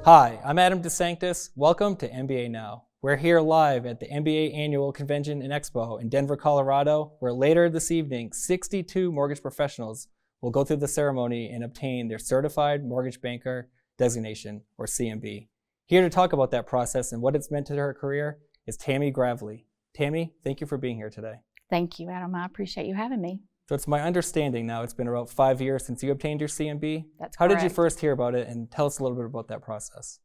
Hi, I'm Adam DeSanctis. Welcome to MBANow. We're here live at the MBA Annual Convention and Expo in Denver, Colorado, where later this evening, 62 mortgage professionals will go through the ceremony and obtain their Certified Mortgage Banker Designation, or CMB. Here to talk about that process and what it's meant to her career is Tammie Gravlee. Tammie, thank you for being here today. Thank you, Adam. I appreciate you having me. So it's my understanding now, it's been about 5 years since you obtained your CMB. That's How correct. did you first hear about it, and tell us a little bit about that process?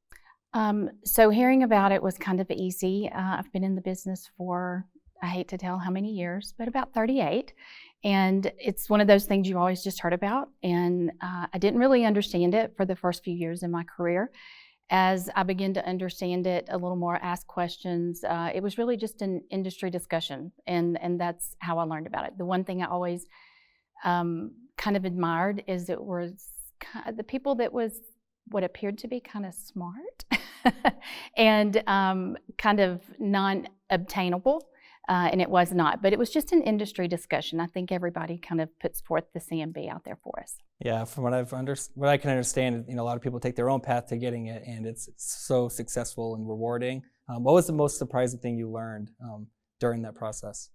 So hearing about it was kind of easy. I've been in the business for, I hate to tell how many years, but about 38. And it's one of those things you always just heard about. And I didn't really understand it for the first few years in my career. As I began to understand it a little more, ask questions, it was really just an industry discussion. And that's how I learned about it. The one thing I always kind of admired is it was the people that was what appeared to be kind of smart and kind of non-obtainable. And it was not, but it was just an industry discussion. I think everybody kind of puts forth the CMB out there for us. Yeah, from what I can understand, a lot of people take their own path to getting it, and it's so successful and rewarding. What was the most surprising thing you learned during that process?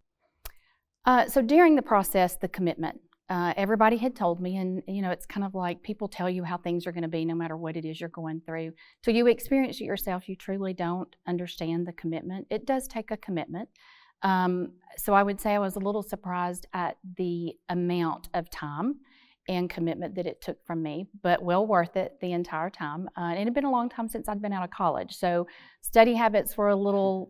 So during the process, the commitment. Everybody had told me, and it's kind of like people tell you how things are going to be no matter what it is you're going through. Till you experience it yourself, you truly don't understand the commitment. It does take a commitment. So I would say I was a little surprised at the amount of time and commitment that it took from me, but well worth it the entire time. And it had been a long time since I'd been out of college, so study habits were a little,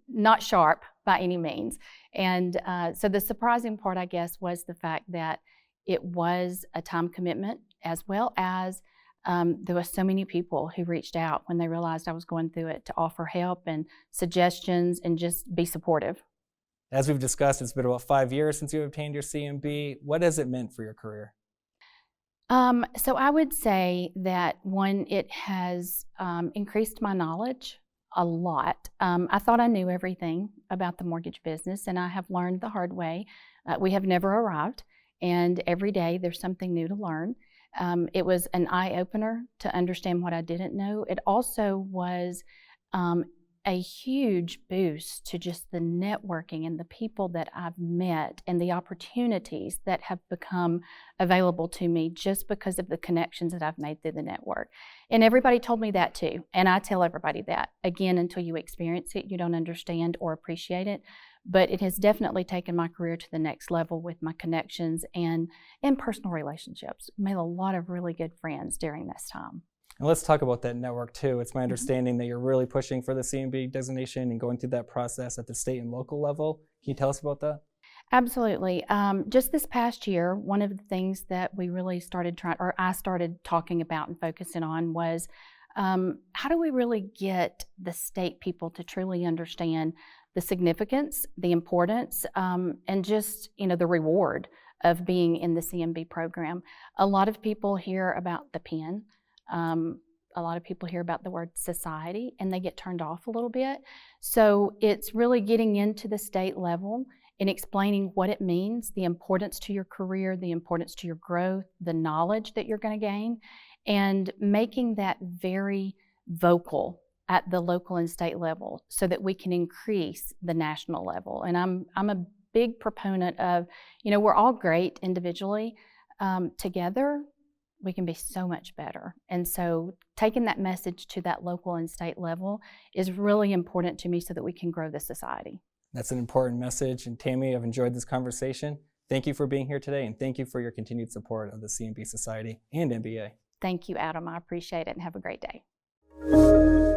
not sharp by any means. And so the surprising part, I guess, was the fact that it was a time commitment, as well as there were so many people who reached out when they realized I was going through it to offer help and suggestions and just be supportive. As we've discussed, it's been about 5 years since you obtained your CMB. What has it meant for your career? So I would say that one, it has increased my knowledge a lot. I thought I knew everything about the mortgage business, and I have learned the hard way. We have never arrived, and every day there's something new to learn. It was an eye-opener to understand what I didn't know. It also was a huge boost to just the networking and the people that I've met and the opportunities that have become available to me just because of the connections that I've made through the network. And everybody told me that too. And I tell everybody that. Again, until you experience it, you don't understand or appreciate it. But it has definitely taken my career to the next level with my connections and personal relationships. Made a lot of really good friends during this time. And let's talk about that network too. It's my understanding that you're really pushing for the CMB designation and going through that process at the state and local level. Can you tell us about that? Absolutely. Just this past year, one of the things that we really I started talking about and focusing on was how do we really get the state people to truly understand the significance, the importance, and just the reward of being in the CMB program. A lot of people hear about the pen. A lot of people hear about the word society and they get turned off a little bit. So it's really getting into the state level and explaining what it means, the importance to your career, the importance to your growth, the knowledge that you're going to gain, and making that very vocal at the local and state level so that we can increase the national level. And I'm a big proponent of, we're all great individually. Together, we can be so much better. And so taking that message to that local and state level is really important to me so that we can grow the society. That's an important message. And Tammie, I've enjoyed this conversation. Thank you for being here today, and thank you for your continued support of the CMB Society and MBA. Thank you, Adam. I appreciate it, and have a great day.